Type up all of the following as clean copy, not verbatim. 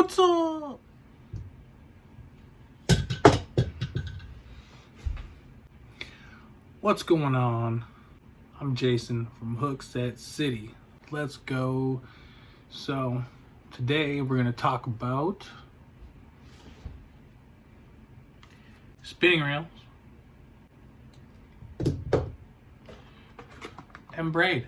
What's up? What's going on? I'm Jason from H.S.C. Let's go. So today we're going to talk about spinning reels and braid.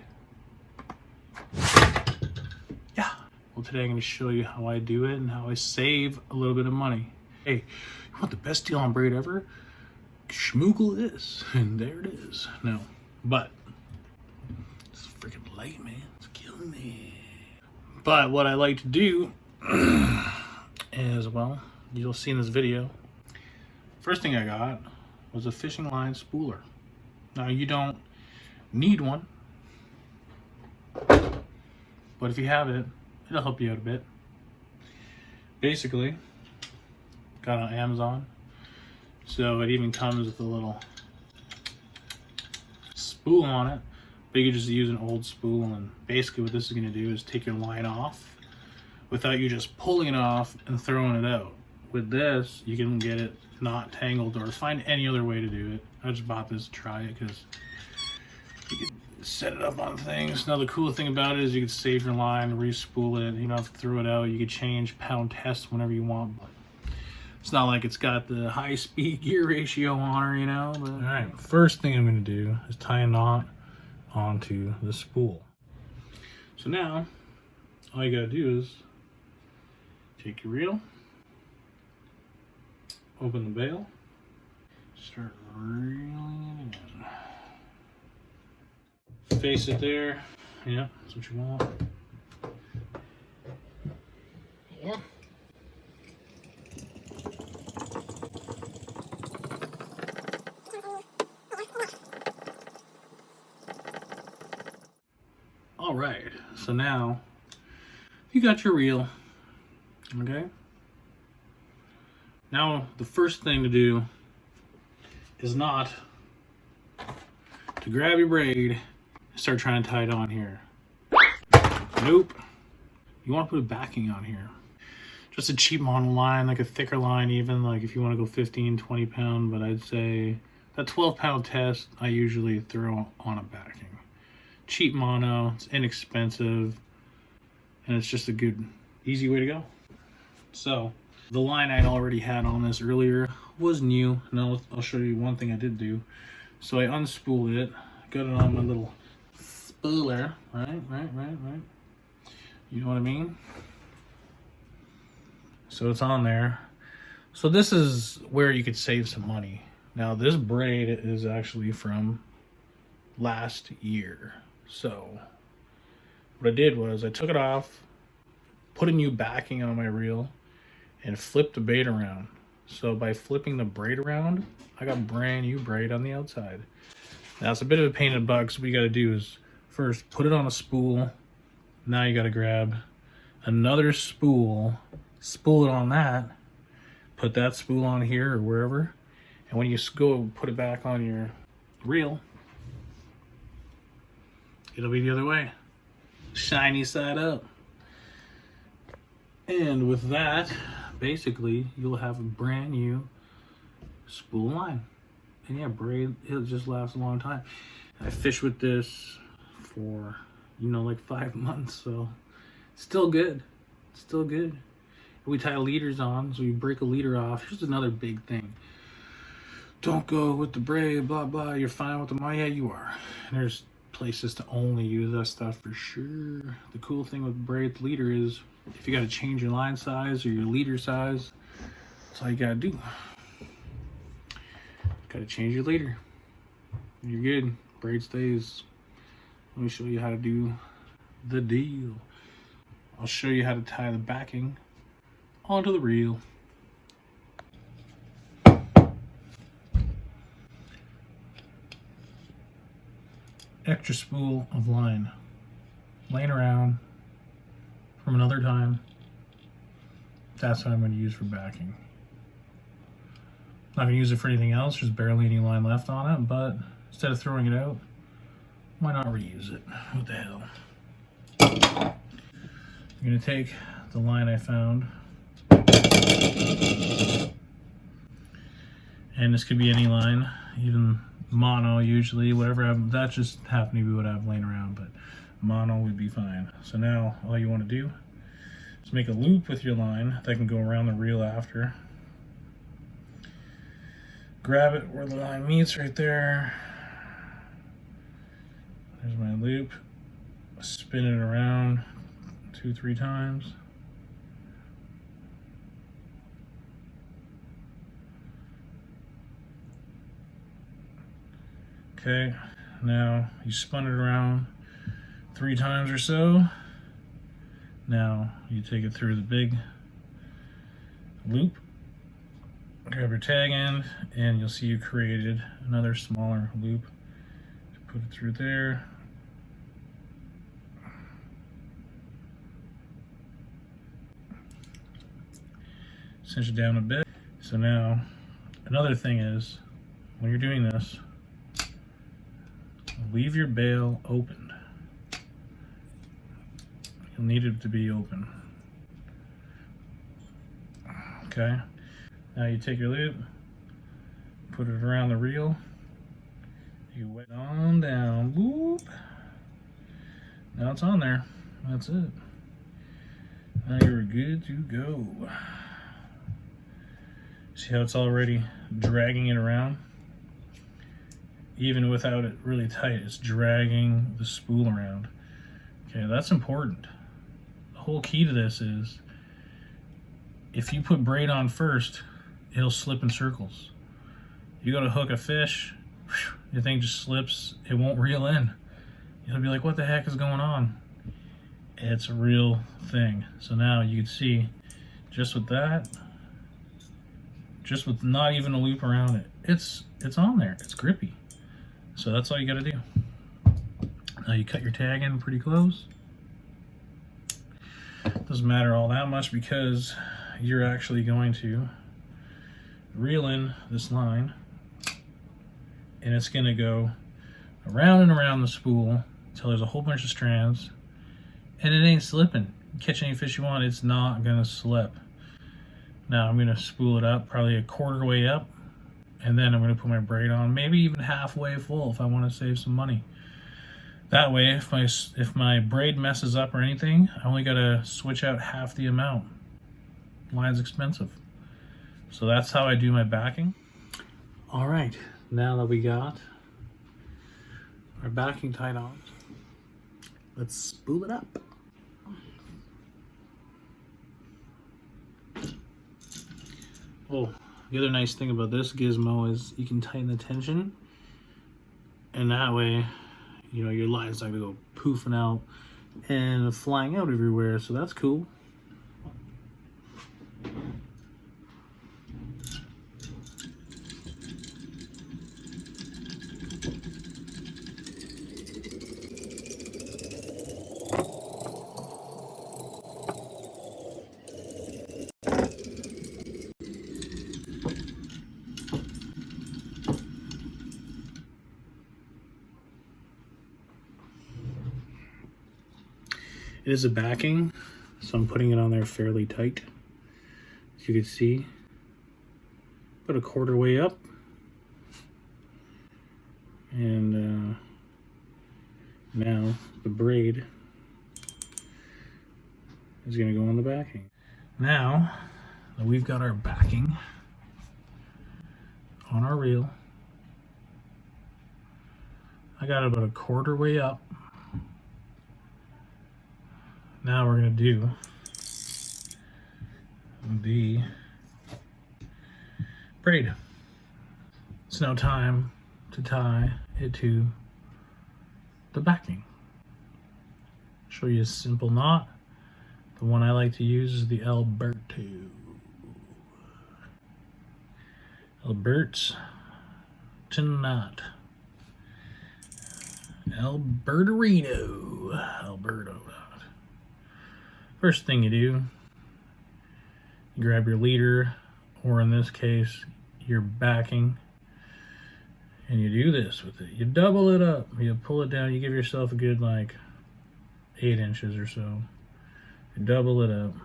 Yeah. Well, today I'm going to show you how I do it and how I save a little bit of money. Hey, you want the best deal on braid ever? Schmoogle this, and there it is. No, but it's freaking late, man. It's killing me. But what I like to do is, well, you'll see in this video, first thing I got was a fishing line spooler. Now you don't need one, but if you have it, it'll help you out a bit. Basically, got it on Amazon. So it even comes with a little spool on it, but you can just use an old spool, and basically what this is going to do is take your line off without you just pulling it off and throwing it out. With this, you can get it not tangled or find any other way to do it. I just bought this to try it because you can set it up on things. Now the cool thing about it is you can save your line, re-spool it, you don't have to throw it out. You can change pound test whenever you want. But it's not like it's got the high-speed gear ratio on her, you know. But all right, first thing I'm going to do is tie a knot onto the spool. So now, all you got to do is take your reel, open the bail, start reeling it in. Face it there. Yeah, that's what you want. Yeah. All right, so now you got your reel, okay? Now the first thing to do is not to grab your braid and start trying to tie it on here. Nope. You want to put a backing on here. Just a cheap mono line, like a thicker line even, like if you want to go 15, 20 pound, but I'd say that 12 pound test I usually throw on a backing. Cheap mono, it's inexpensive, and it's just a good, easy way to go. So the line I already had on this earlier was new. Now I'll show you one thing I did do. So I unspooled it, got it on my little spooler, right. You know what I mean? So it's on there. So this is where you could save some money. Now this braid is actually from last year. So what I did was I took it off, put a new backing on my reel, and flipped the braid around. So by flipping the braid around, I got brand new braid on the outside. Now it's a bit of a pain in the butt, so what you gotta do is first put it on a spool. Now you gotta grab another spool, spool it on that, put that spool on here or wherever, and when you go put it back on your reel, it'll be the other way. Shiny side up. And with that, basically, you'll have a brand new spool line. And yeah, braid, it'll just last a long time. I fished with this for, like 5 months, so still good. Still good. We tie leaders on, so you break a leader off. Here's another big thing. Don't go with the braid, blah, blah. You're fine with the money. Yeah, you are. And there's places to only use that stuff for sure. The cool thing with braid leader is if you got to change your line size or your leader size, that's all you got to do. Got to change your leader. You're good. Braid stays. Let me show you how to do the deal. I'll show you how to tie the backing onto the reel. Extra spool of line laying around from another time. That's what I'm going to use for backing. Not going to use it for anything else. There's barely any line left on it, but instead of throwing it out, why not reuse it? What the hell? I'm going to take the line I found And this could be any line, even mono usually, whatever. That just happened to be what I have laying around, but mono would be fine. So now all you want to do is make a loop with your line that can go around the reel after. Grab it where the line meets right there. There's my loop. Spin it around 2-3 times. Okay, now you spun it around 3 times or so. Now you take it through the big loop, grab your tag end, and you'll see you created another smaller loop. Put it through there. Cinch it down a bit. So now, another thing is, when you're doing this, leave your bail open. You'll need it to be open. Okay. Now you take your loop, put it around the reel, you wet on down, whoop. Now it's on there. That's it. Now you're good to go. See how it's already dragging it around? Even without it really tight, it's dragging the spool around. Okay, that's important. The whole key to this is, if you put braid on first, it'll slip in circles. You go to hook a fish, your thing just slips, it won't reel in. You'll be like, what the heck is going on? It's a real thing. So now you can see, just with that, just with not even a loop around it, it's on there, it's grippy. So that's all you gotta do. Now you cut your tag in pretty close. Doesn't matter all that much because you're actually going to reel in this line, and it's gonna go around and around the spool until there's a whole bunch of strands, and it ain't slipping. Catch any fish you want, it's not gonna slip. Now I'm gonna spool it up, probably a quarter way up, and then I'm gonna put my braid on, maybe even halfway full if I wanna save some money. That way, if my braid messes up or anything, I only gotta switch out half the amount. Line's expensive. So that's how I do my backing. All right, now that we got our backing tied on, let's spool it up. Oh, the other nice thing about this gizmo is you can tighten the tension, and that way, you know, your line's not gonna go poofing out and flying out everywhere, so that's cool. It is a backing, so I'm putting it on there fairly tight. As you can see, put a quarter way up, and now the braid is going to go on the backing. Now that we've got our backing on our reel, I got about a quarter way up. Now we're going to do the braid. It's now time to tie it to the backing. Show you a simple knot. The one I like to use is the Alberto. Albert's knot. Alberto knot. First thing you do, you grab your leader, or in this case, your backing, and you do this with it. You double it up, you pull it down, you give yourself a good like 8 inches or so. You double it up,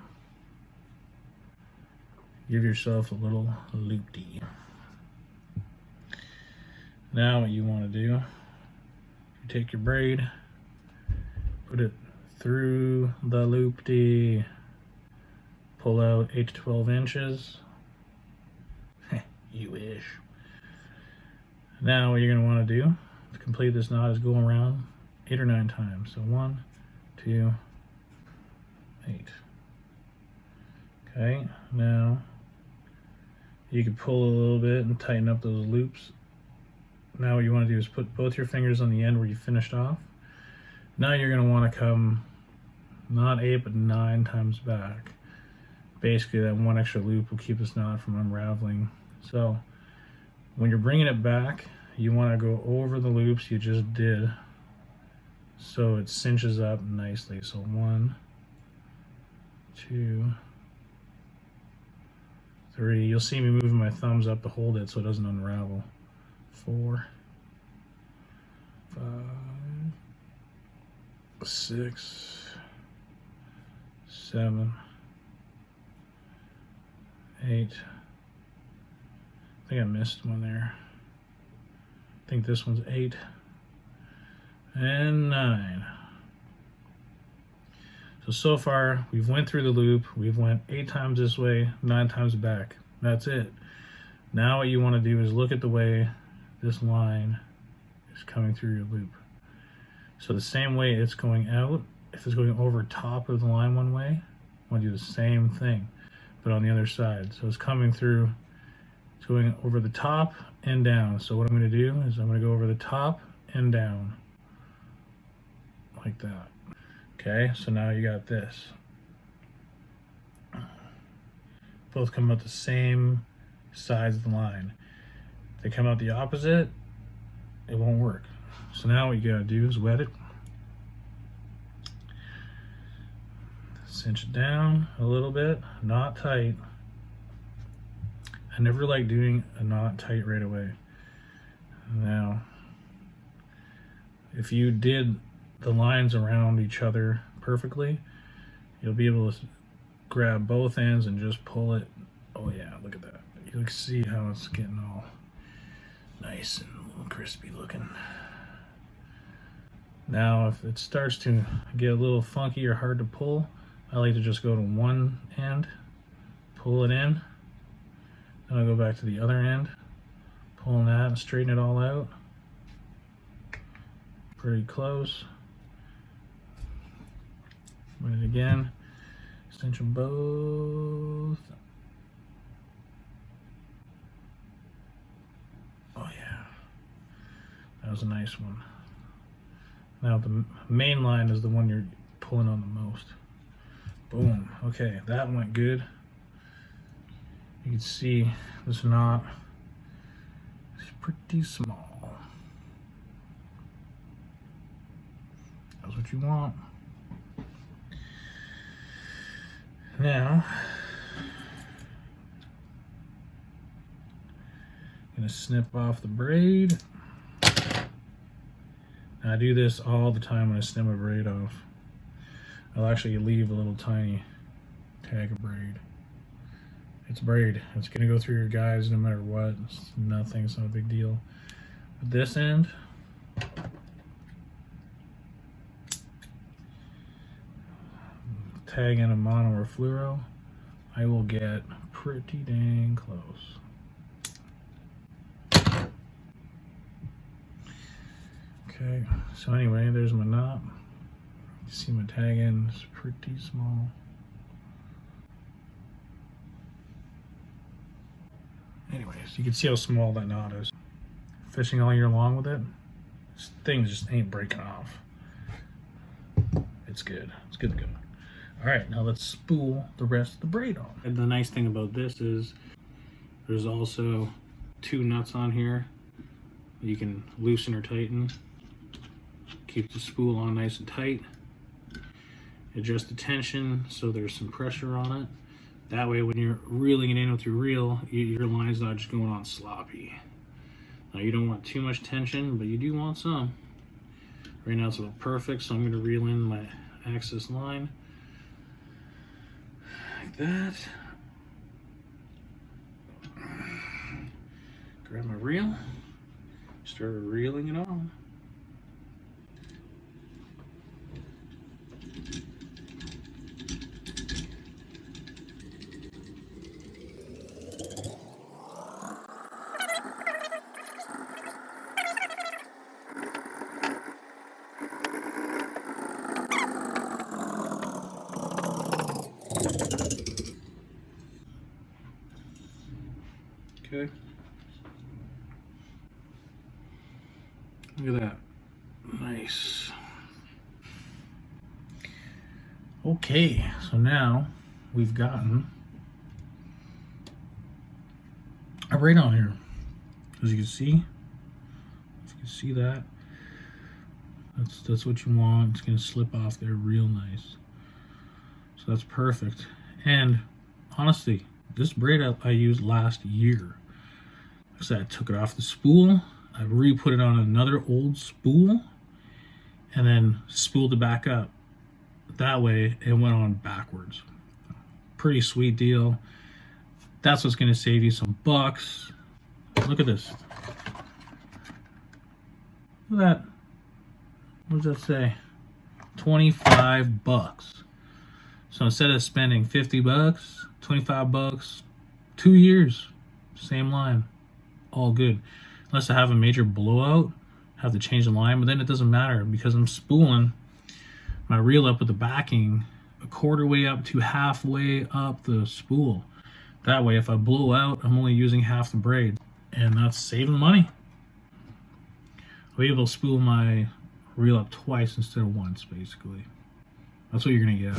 give yourself a little loop-dee. Now what you want to do, you take your braid, put it through the loop-dee, pull out 8 to 12 inches. You wish. Now what you're going to want to do to complete this knot is go around 8 or 9 times. So 1, 2, 8. Okay, now you can pull a little bit and tighten up those loops. Now what you want to do is put both your fingers on the end where you finished off. Now you're going to want to come not 8 but 9 times back. Basically that one extra loop will keep this knot from unraveling. So when you're bringing it back, you want to go over the loops you just did so it cinches up nicely. So 1, 2, 3. You'll see me moving my thumbs up to hold it so it doesn't unravel. 4, 5, 6, 7, 8. I think I missed one there. I think this one's 8 and 9. So far we've went through the loop, we've went 8 times this way, 9 times back. That's it. Now what you want to do is look at the way this line is coming through your loop. So the same way it's going out, if it's going over top of the line one way, I want to do the same thing, but on the other side. So it's coming through, it's going over the top and down. So what I'm going to do is I'm going to go over the top and down like that. Okay, so now you got this. Both come out the same sides of the line. If they come out the opposite, it won't work. So now what you gotta do is wet it. Cinch it down a little bit, not tight. I never like doing a knot tight right away. Now, if you did the lines around each other perfectly, you'll be able to grab both ends and just pull it. Oh yeah, look at that. You can see how it's getting all nice and crispy looking. Now if it starts to get a little funky or hard to pull, I like to just go to one end, pull it in, then I'll go back to the other end, pulling that and straighten it all out. Pretty close. Wet it again, cinch them both. Oh yeah, that was a nice one. Now the main line is the one you're pulling on the most. Boom, okay, that went good. You can see this knot is pretty small. That's what you want. Now, I'm gonna snip off the braid. Now, I do this all the time when I snip a braid off. I'll actually leave a little tiny tag of braid. It's braid. It's gonna go through your guides no matter what. It's nothing, it's not a big deal. But this end, tag in a mono or fluoro, I will get pretty dang close. Okay, so anyway, there's my knot. You see my tag in, it's pretty small. Anyways, you can see how small that knot is. Fishing all year long with it, this thing just ain't breaking off. It's good, it's good to go. All right, now let's spool the rest of the braid on. And the nice thing about this is there's also 2 nuts on here you can loosen or tighten. Keep the spool on nice and tight. Adjust the tension so there's some pressure on it. That way when you're reeling it in with your reel, your line's not just going on sloppy. Now you don't want too much tension, but you do want some. Right now it's about perfect, so I'm going to reel in my access line. Like that. Grab my reel, start reeling it on. Okay. Look at that. Nice. Okay, so now we've gotten a braid on here. As you can see, that's what you want. It's gonna slip off there real nice. So that's perfect. And honestly, this braid I used last year. Like I said, I took it off the spool, I re-put it on another old spool, and then spooled it back up. That way it went on backwards. Pretty sweet deal. That's what's gonna save you some bucks. Look at this. Look at that. What does that say? 25 bucks. So instead of spending 50 bucks, 25 bucks, 2 years, same line, all good. Unless I have a major blowout, have to change the line, but then it doesn't matter because I'm spooling my reel up with the backing a quarter way up to halfway up the spool. That way, if I blow out, I'm only using half the braid, and that's saving money. I'll be able to spool my reel up twice instead of once, basically. That's what you're gonna get.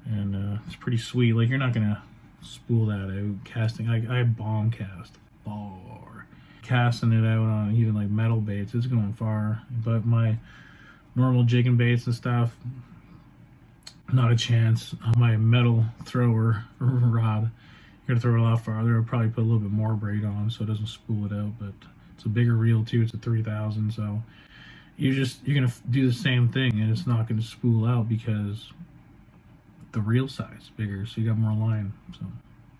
And it's pretty sweet. Like, you're not gonna spool that out casting. I bomb cast far. Casting it out on even like metal baits, it's going far. But my normal jigging baits and stuff, not a chance. On my metal thrower rod, you're gonna throw it a lot farther. I'll probably put a little bit more braid on so it doesn't spool it out. But it's a bigger reel too. It's a 3000, so you're gonna do the same thing, and it's not gonna spool out because the reel size bigger, so you got more line. So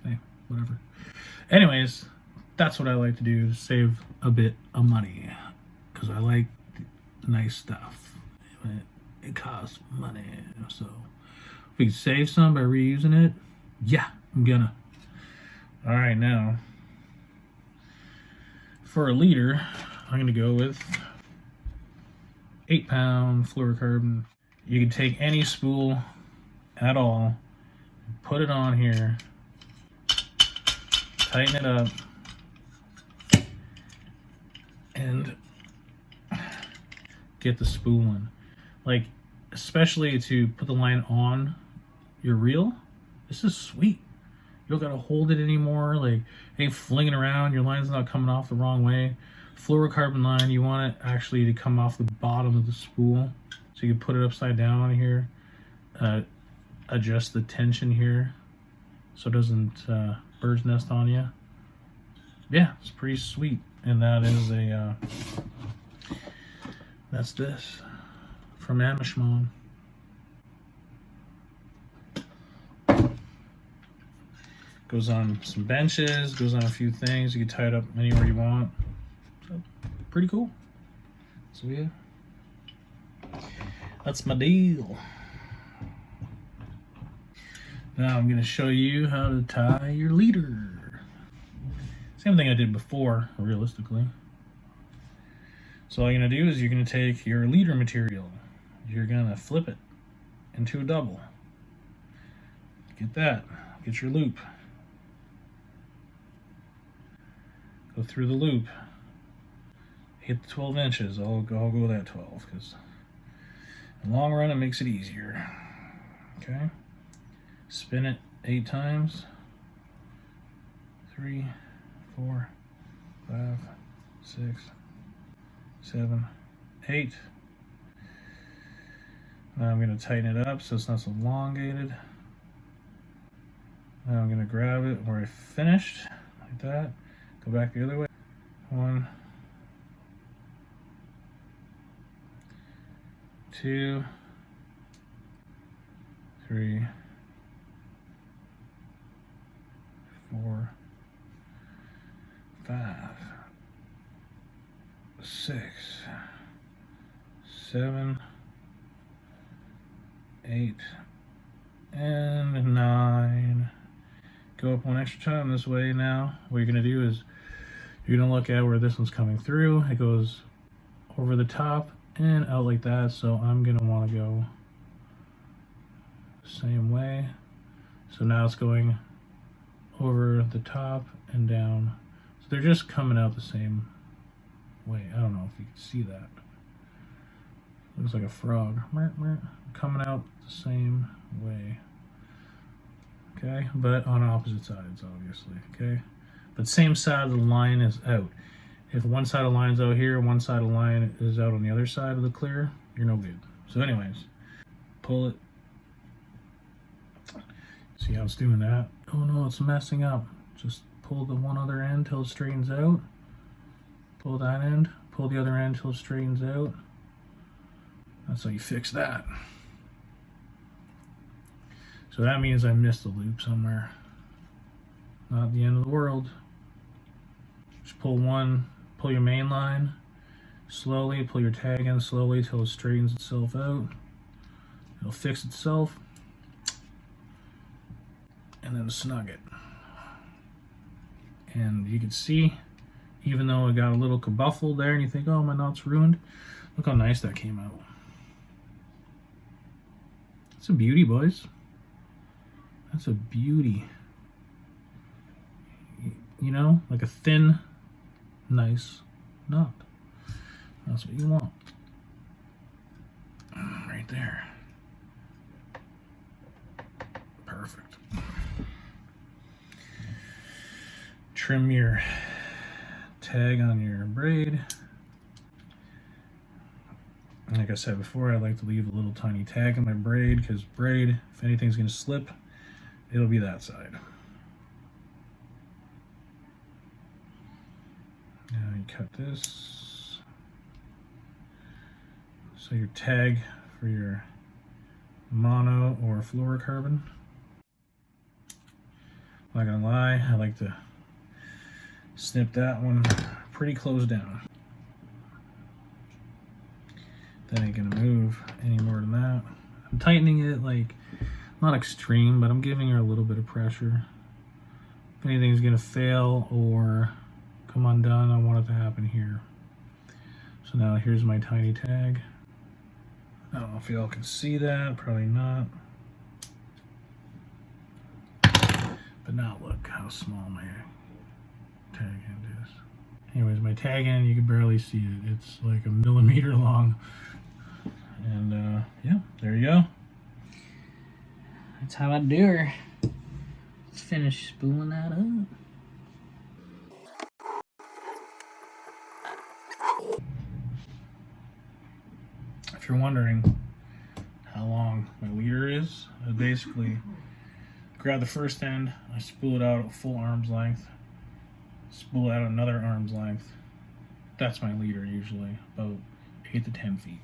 hey, whatever. Anyways, that's what I like to do to save a bit of money, because I like nice stuff. It costs money, so if we can save some by reusing it, yeah, I'm gonna. All right, now for a leader, I'm gonna go with 8-pound fluorocarbon. You can take any spool at all, put it on here, tighten it up, and get the spooling. Like, especially to put the line on your reel, this is sweet. You don't gotta hold it anymore. Like, it ain't flinging around. Your line's not coming off the wrong way. Fluorocarbon line, you want it actually to come off the bottom of the spool, so you can put it upside down on here. Adjust the tension here so it doesn't bird's nest on you. Yeah, it's pretty sweet. And that is that's this from Amishmon. Goes on some benches, goes on a few things. You can tie it up anywhere you want. So, pretty cool. So yeah, that's my deal. Now I'm going to show you how to tie your leader. Same thing I did before, realistically. So all you're going to do is you're going to take your leader material. You're going to flip it into a double. Get that. Get your loop. Go through the loop. Hit the 12 inches. I'll go with that 12 because in the long run it makes it easier. Okay. Spin it 8 times. 3, 4, 5, 6, 7, 8. Now I'm going to tighten it up so it's not so elongated. Now I'm going to grab it where I finished, like that. Go back the other way. 1, 2, 3, 4, 5, 6, 7, 8, and 9. Go up one extra time this way now. What you're gonna do is you're gonna look at where this one's coming through. It goes over the top and out like that. So I'm gonna wanna go the same way. So now it's going over the top and down. So they're just coming out the same way. I don't know if you can see that. Looks like a frog. Coming out the same way. Okay, but on opposite sides, obviously. Okay, but same side of the line is out. If one side of the line's out here, one side of the line is out on the other side of the clear, you're no good. So anyways, pull it. See how it's doing that? Oh no, it's messing up. Just pull the one other end till it straightens out. Pull that end, pull the other end till it straightens out. That's how you fix that. So that means I missed a loop somewhere. Not the end of the world. Just pull your main line slowly, pull your tag in slowly till it straightens itself out. It'll fix itself. And then snug it. And you can see, even though it got a little kabuffle there and you think, oh, my knot's ruined, look how nice that came out. It's a beauty, boys. That's a beauty. You know, like a thin, nice knot. That's what you want. Right there. Perfect. Trim your tag on your braid. Like I said before, I like to leave a little tiny tag in my braid because braid, if anything's going to slip, it'll be that side. Now you cut this. So your tag for your mono or fluorocarbon. Not gonna lie, I like to snip that one pretty close down. That ain't gonna move any more than that. I'm tightening it like, not extreme, but I'm giving her a little bit of pressure. If anything's gonna fail or come undone, I want it to happen here. So now here's my tiny tag. I don't know if y'all can see that, probably not. But now look how small my tag end is. Anyways, my tag end, you can barely see it. It's like a millimeter long. And yeah, there you go. That's how I do her. Let's finish spooling that up. If you're wondering how long my leader is, I basically grab the first end, I spool it out at full arm's length, spool out another arm's length. That's my leader usually, about 8 to 10 feet.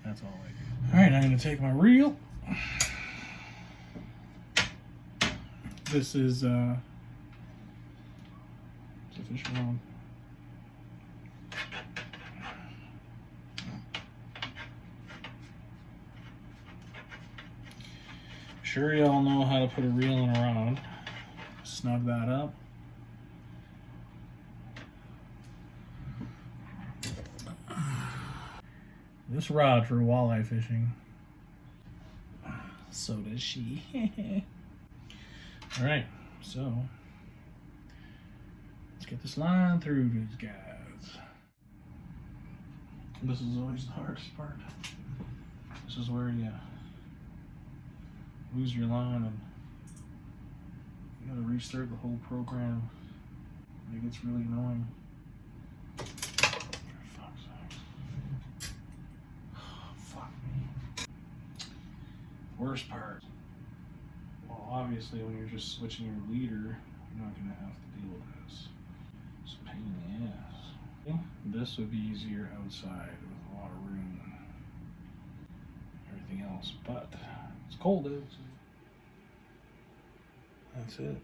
That's all I do. All right, I'm gonna take my reel. This is a fish wrong. Sure, y'all know how to put a reel in a rod. Snug that up. This rod for walleye fishing. So does she. All right, so let's get this line through these guys. This is always the hardest part. This is where you lose your line and you gotta restart the whole program. It gets really annoying. Fuck me. Worst part. Well, obviously when you're just switching your leader, you're not gonna have to deal with this. It's a pain in the ass. This would be easier outside with a lot of room and everything else, but it's cold out, so that's it.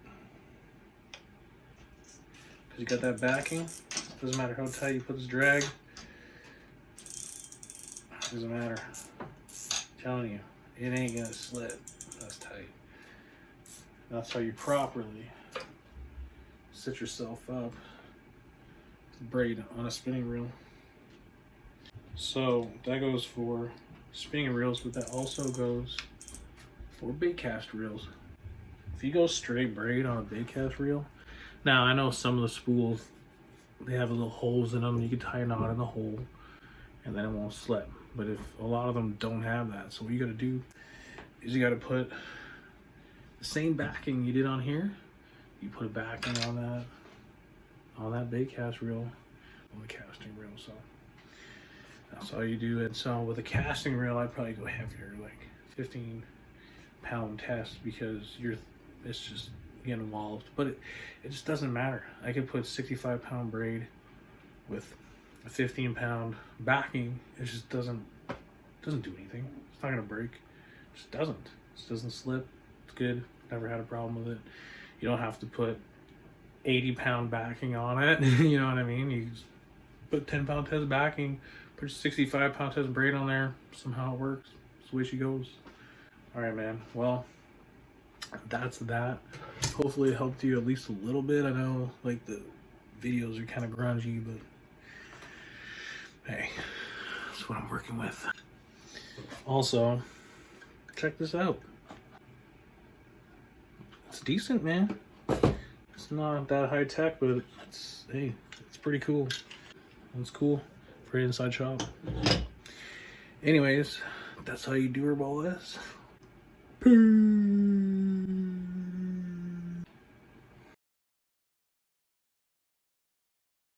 because you got that backing. Doesn't matter how tight you put this drag. Doesn't matter. I'm telling you, it ain't gonna slip. That's tight. That's how you properly set yourself up to braid on a spinning reel. So that goes for spinning reels, but that also goes for bait cast reels. If you go straight braid on a bait cast reel, now I know some of the spools, they have little holes in them. You can tie a knot in the hole and then it won't slip. But if a lot of them don't have that, so what you gotta do is you gotta put the same backing you did on here. You put a backing on that bait cast reel, on the casting reel. So that's all you do. And so with a casting reel, I'd probably go heavier, like 15-pound test, because it's just getting involved. But it just doesn't matter. I could put 65-pound braid with a 15-pound backing. It just doesn't do anything. It's not gonna break. It just doesn't. It just doesn't slip. It's good. Never had a problem with it. You don't have to put 80-pound backing on it. You know what I mean? You just put 10-pound test backing, put 65-pound test braid on there. Somehow it works. It's the way she goes. All right, man. Well, that's that. Hopefully it helped you at least a little bit. I know like the videos are kind of grungy, but hey, that's what I'm working with. Also, check this out. It's decent, man. It's not that high tech, but it's pretty cool. It's cool for an inside shop. Anyways, that's how you do her ball this. Peace.